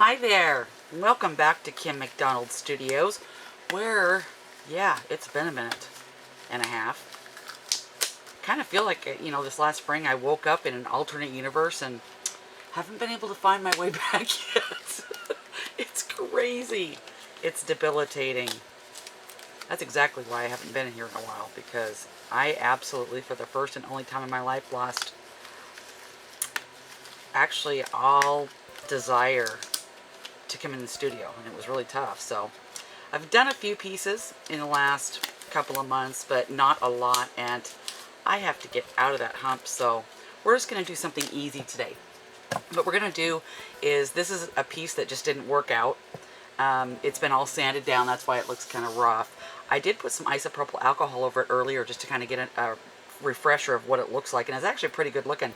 Hi there, welcome back to Kim McDonald Studios, where, yeah, it's been a minute and a half. Kind of feel like, this last spring I woke up in an alternate universe and haven't been able to find my way back yet. It's crazy. It's debilitating. That's exactly why I haven't been here in a while, because I absolutely, for the first and only time in my life, lost actually all desire to come in the studio, and it was really tough. So I've done a few pieces in the last couple of months, but not a lot, and I have to get out of that hump. So we're just going to do something easy today. What we're going to do is, this is a piece that just didn't work out. It's been all sanded down, that's why it looks kind of rough. I did put some isopropyl alcohol over it earlier just to kind of get a refresher of what it looks like, and it's actually pretty good looking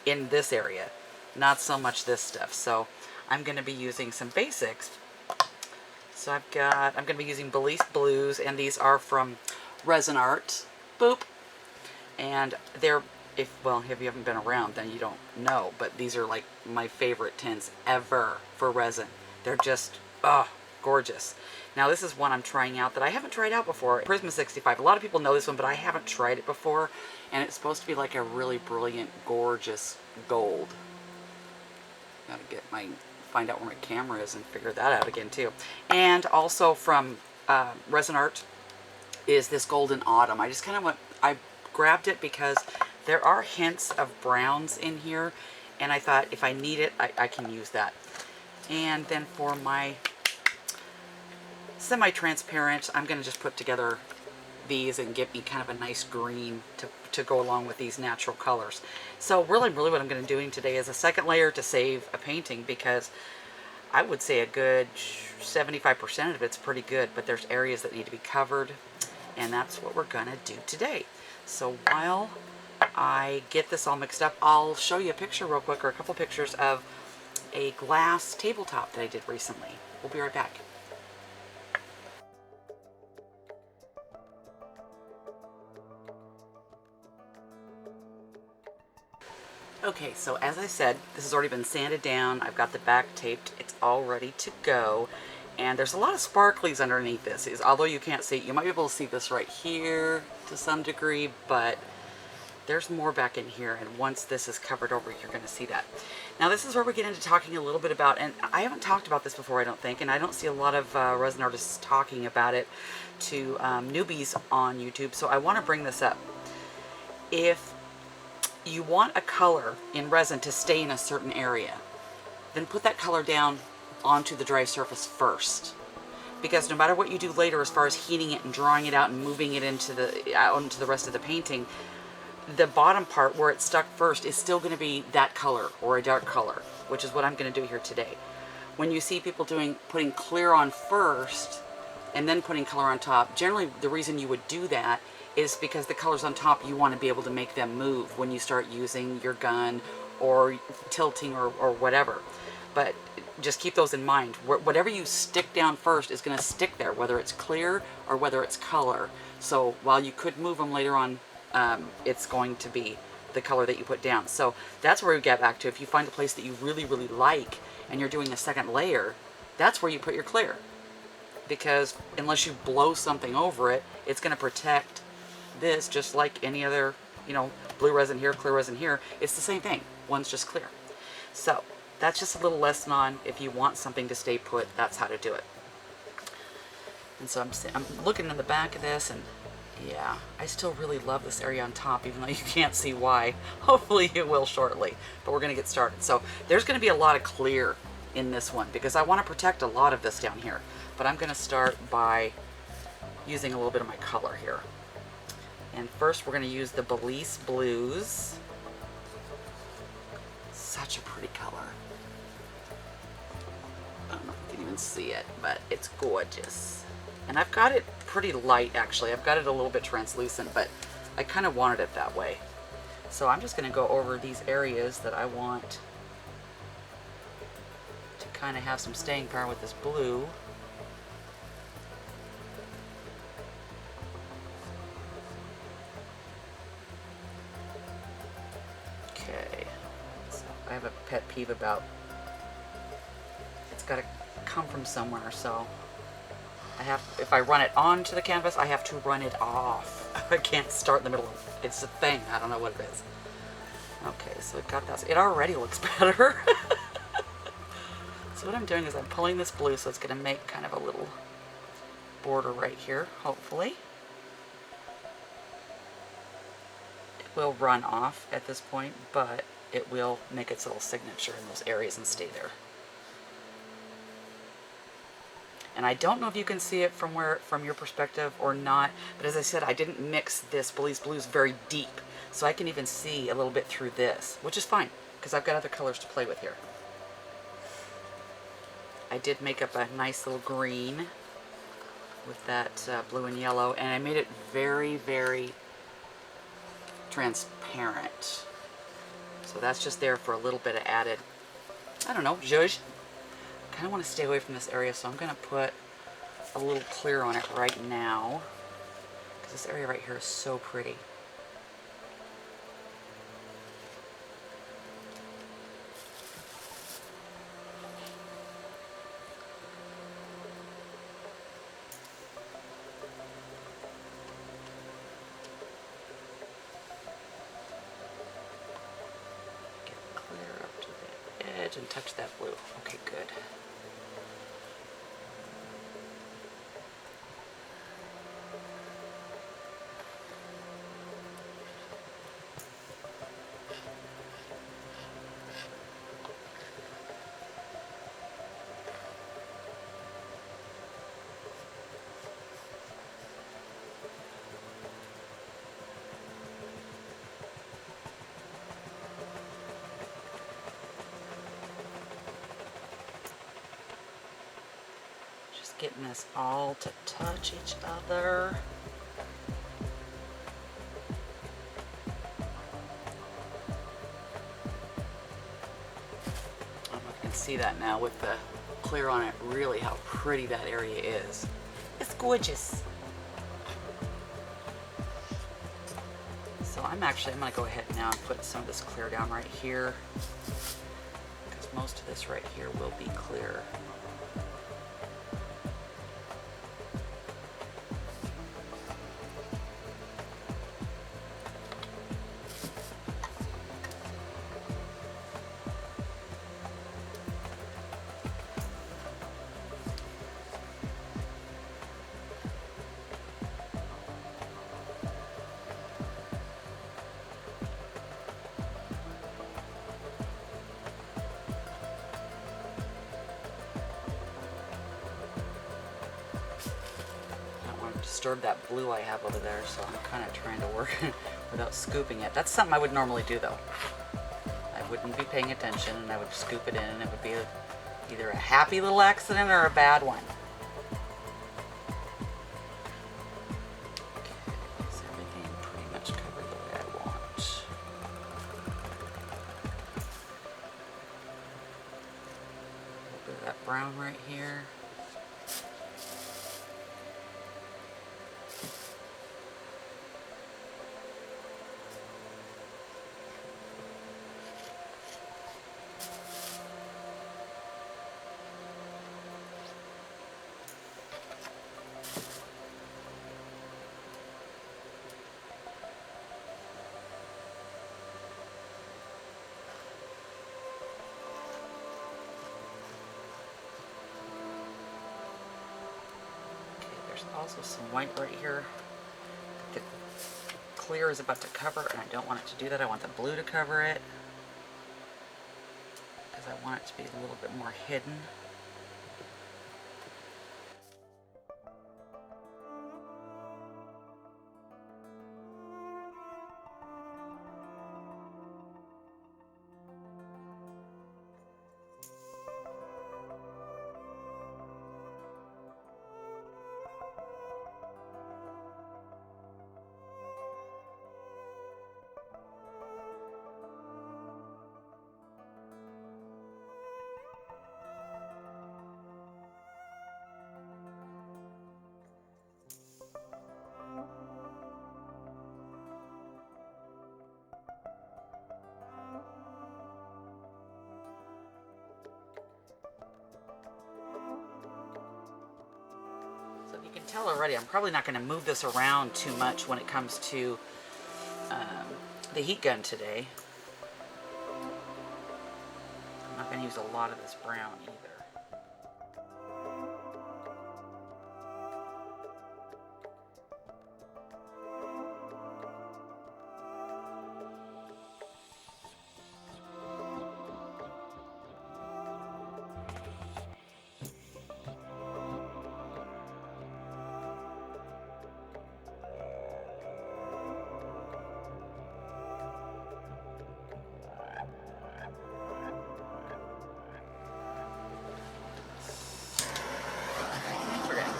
in this area, not so much this stuff. So I'm going to be using some basics. So I'm going to be using Belize Blues, and these are from Resin Arte. Boop. And they're, if you haven't been around, then you don't know, but these are like my favorite tints ever for resin. They're just, gorgeous. Now this is one I'm trying out that I haven't tried out before. Prisma 65. A lot of people know this one, but I haven't tried it before, and it's supposed to be like a really brilliant, gorgeous gold. Gotta find out where my camera is and figure that out again too. And also from Resin Arte is this Golden Autumn. I grabbed it because there are hints of browns in here, and I thought if I need it, I can use that. And then for my semi-transparent, I'm going to just put together these and give me kind of a nice green to go along with these natural colors. So really what I'm going to be doing today is a second layer to save a painting, because I would say a good 75% of it's pretty good, but there's areas that need to be covered, and that's what we're going to do today. So while I get this all mixed up, I'll show you a picture real quick, or a couple pictures of a glass tabletop that I did recently. We'll be right back. Okay, so as I said, this has already been sanded down. I've got the back taped. It's all ready to go. And there's a lot of sparklies underneath this. Although you can't see it, you might be able to see this right here to some degree, but there's more back in here. And once this is covered over, you're going to see that. Now this is where we get into talking a little bit about, and I haven't talked about this before, I don't think, and I don't see a lot of resin artists talking about it to newbies on YouTube, so I want to bring this up. If you want a color in resin to stay in a certain area, then put that color down onto the dry surface first, because no matter what you do later as far as heating it and drawing it out and moving it into the rest of the painting, the bottom part where it's stuck first is still going to be that color or a dark color, which is what I'm going to do here today. When you see people putting clear on first and then putting color on top, generally the reason you would do that is because the colors on top, you want to be able to make them move when you start using your gun or tilting or whatever. But just keep those in mind. Whatever you stick down first is going to stick there, whether it's clear or whether it's color. So while you could move them later on, it's going to be the color that you put down. So that's where we get back to, if you find a place that you really like and you're doing a second layer, that's where you put your clear. Because unless you blow something over it, it's going to protect this just like any other, blue resin here, clear resin here. It's the same thing. One's just clear. So that's just a little lesson on, if you want something to stay put, that's how to do it. And so I'm looking in the back of this, and yeah, I still really love this area on top, even though you can't see why. Hopefully you will shortly, but we're going to get started. So there's going to be a lot of clear in this one, because I want to protect a lot of this down here. But I'm going to start by using a little bit of my color here. And first we're going to use the Belize Blues. Such a pretty color. I don't know if you can even see it, but it's gorgeous. And I've got it pretty light, actually. I've got it a little bit translucent, but I kind of wanted it that way. So I'm just going to go over these areas that I want to kind of have some staying power with this blue. Okay, so I have a pet peeve about it's got to come from somewhere. So I have, if I run it onto the canvas, I have to run it off. I can't start in the middle of it. It's a thing. I don't know what it is. Okay, so we've got that. It already looks better. So what I'm doing is I'm pulling this blue, so it's going to make kind of a little border right here, hopefully. It will run off at this point, but it will make its little signature in those areas and stay there. And I don't know if you can see it from your perspective or not, but as I said, I didn't mix this Belize Blues very deep, so I can even see a little bit through this, which is fine, because I've got other colors to play with here. I did make up a nice little green with that blue and yellow, and I made it very, very transparent. So that's just there for a little bit of added, I don't know, zhuzh. I kind of want to stay away from this area, so I'm going to put a little clear on it right now, because this area right here is so pretty. And touch that blue. Okay, good. Getting this all to touch each other. I don't know if you can see that now with the clear on it, really how pretty that area is. It's gorgeous. So I'm going to go ahead now and put some of this clear down right here, because most of this right here will be clear. Disturb that blue I have over there, so I'm kind of trying to work without scooping it. That's something I would normally do though. I wouldn't be paying attention and I would scoop it in, and it would be either a happy little accident or a bad one. Okay, is everything pretty much covered the way I want? A little bit of that brown right here. Also some white right here. The clear is about to cover, and I don't want it to do that. I want the blue to cover it, because I want it to be a little bit more hidden. tell already, I'm probably not going to move this around too much when it comes to the heat gun today. I'm not going to use a lot of this brown either.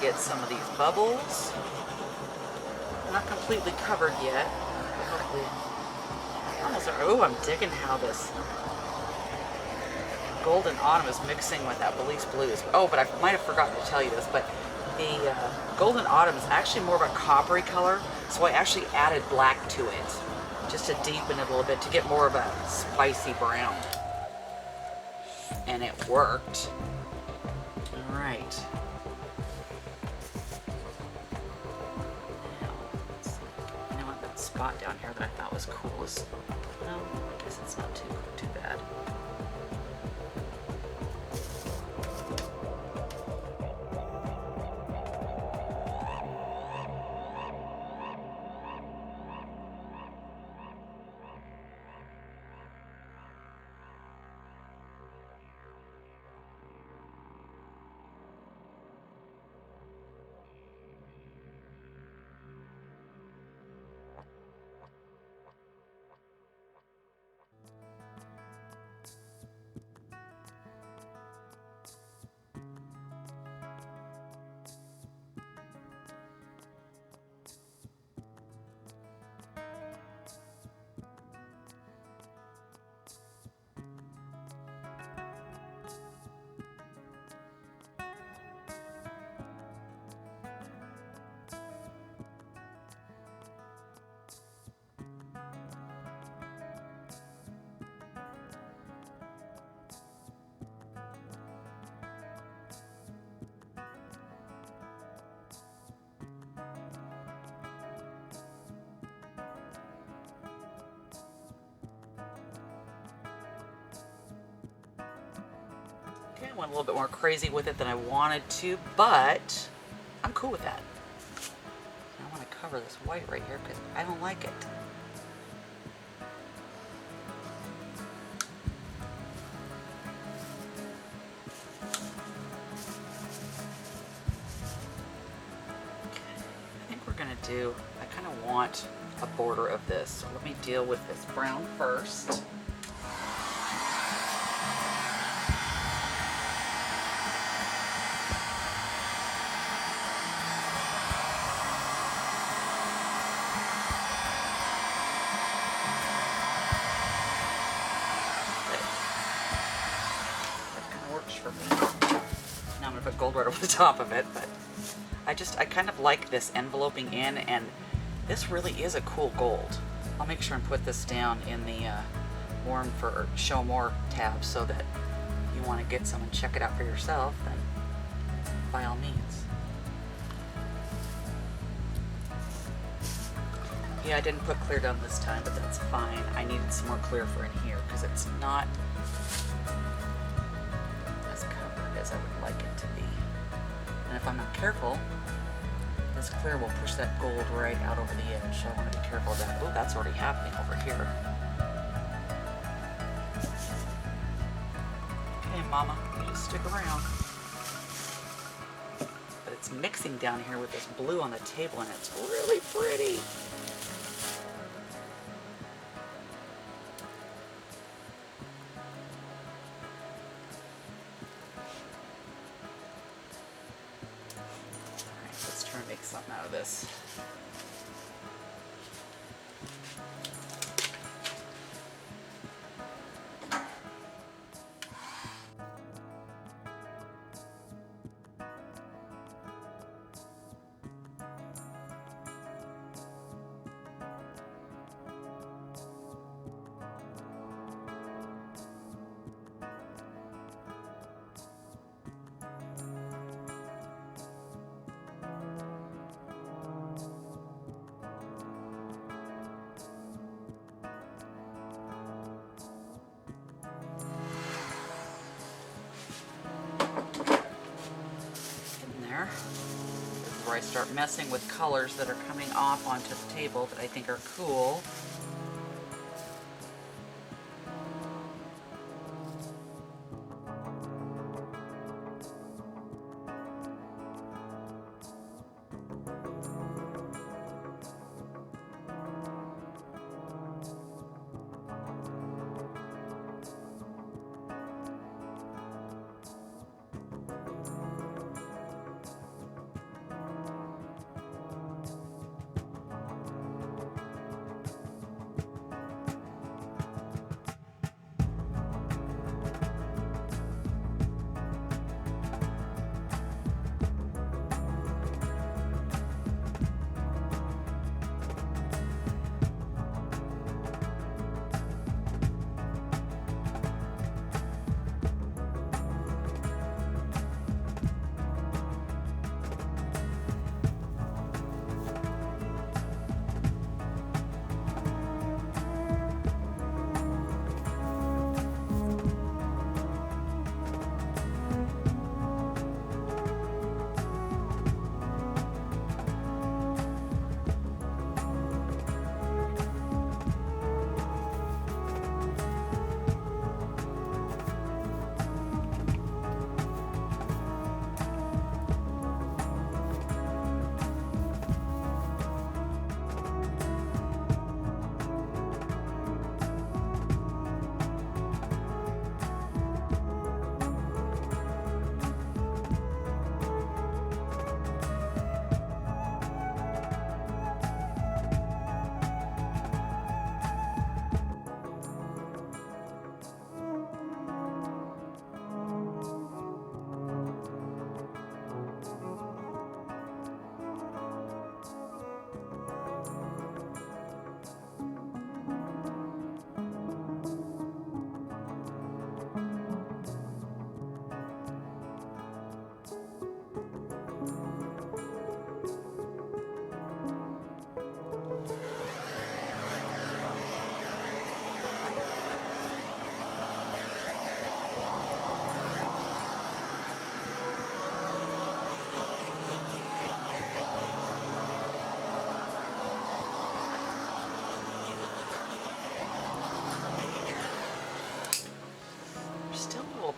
Get some of these bubbles. Not completely covered yet. Hopefully, almost. Oh, I'm digging how this golden autumn is mixing with that Belize blues. Oh, but I might have forgotten to tell you this, but the golden autumn is actually more of a coppery color, so I actually added black to it just to deepen it a little bit to get more of a spicy brown, and it worked. All right. Spot down here that I thought was cool is, no, I guess it's not too bad. I went a little bit more crazy with it than I wanted to, but I'm cool with that. I want to cover this white right here because I don't like it. I think we're going to do, I kind of want a border of this, so let me deal with this brown first. Gold right over the top of it, but I kind of like this enveloping in, and this really is a cool gold. I'll make sure and put this down in the warm for show more tab, so that if you want to get some and check it out for yourself, then by all means. Yeah, I didn't put clear down this time, but that's fine. I needed some more clear for in here because it's not as covered as I would like it to be. And if I'm not careful, this clear will push that gold right out over the edge, so I want to be careful of that. Oh, that's already happening over here. Okay, Mama, you just stick around. But it's mixing down here with this blue on the table, and it's really pretty. Make something out of this. I start messing with colors that are coming off onto the table that I think are cool.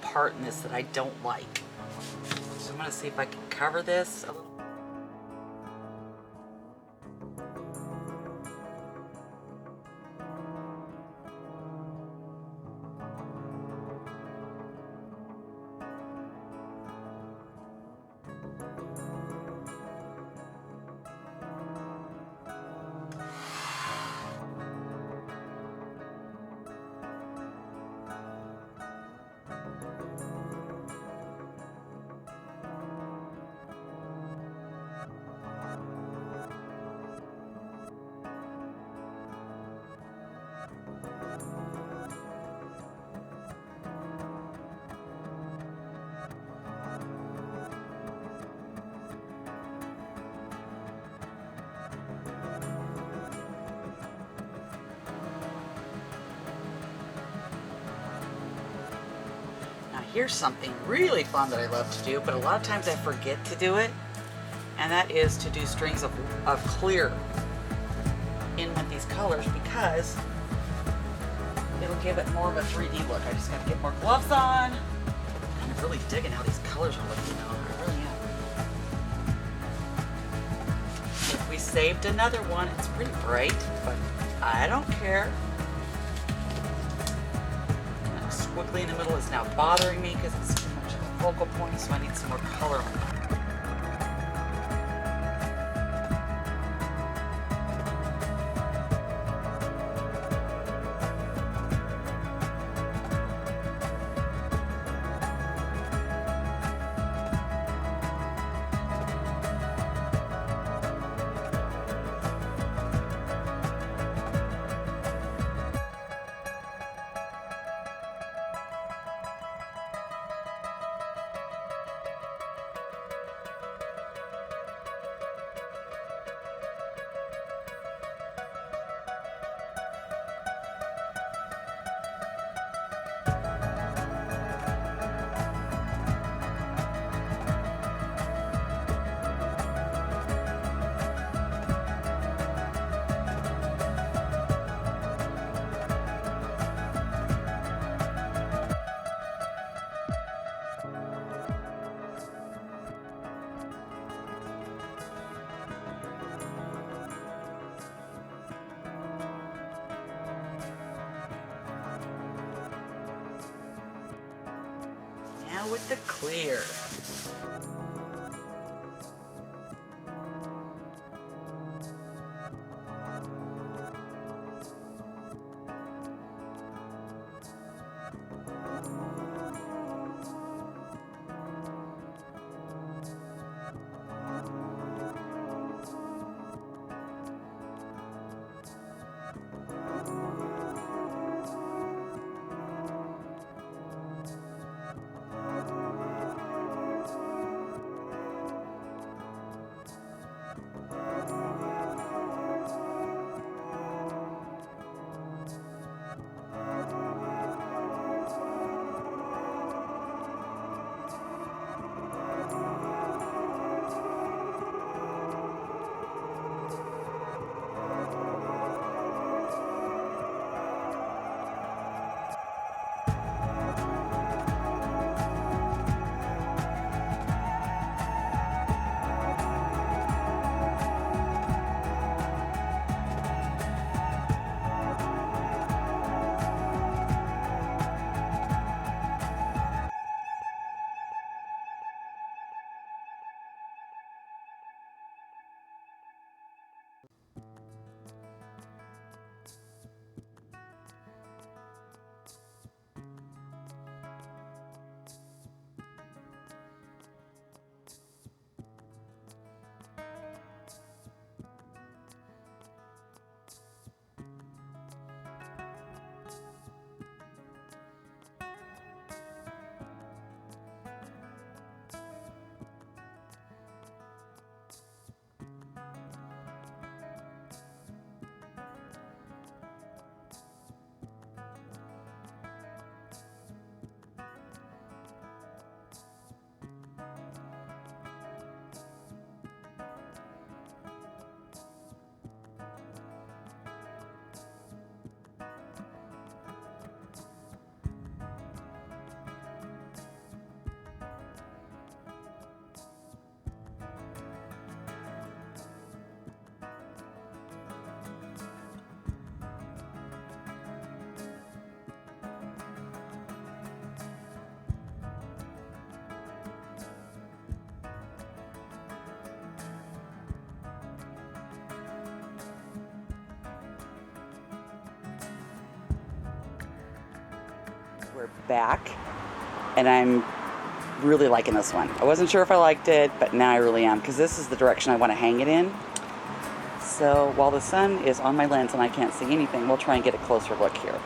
Part in this that I don't like. So I'm going to see if I can cover this a little. Here's something really fun that I love to do, but a lot of times I forget to do it, and that is to do strings of clear in with these colors because it'll give it more of a 3D look. I just gotta get more gloves on. I'm really digging how these colors are looking now. I really am. We saved another one. It's pretty bright, but I don't care. Squiggly in the middle is now bothering me because it's too much of a focal point, so I need some more color on that. now with the clear. We're back, and I'm really liking this one. I wasn't sure if I liked it, but now I really am, because this is the direction I want to hang it in. So while the sun is on my lens and I can't see anything, we'll try and get a closer look here.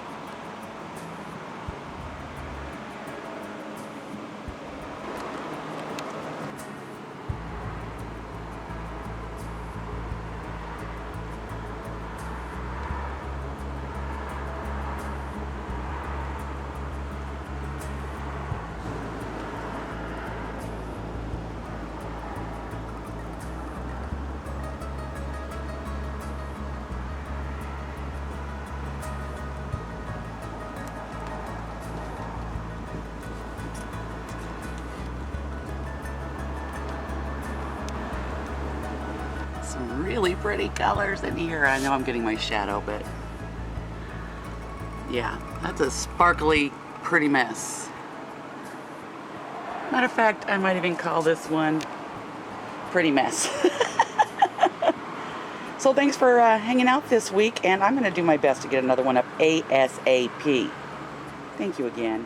Some really pretty colors in here. I know I'm getting my shadow, but yeah, that's a sparkly, pretty mess. Matter of fact, I might even call this one Pretty Mess. So thanks for hanging out this week, and I'm going to do my best to get another one up ASAP. Thank you again.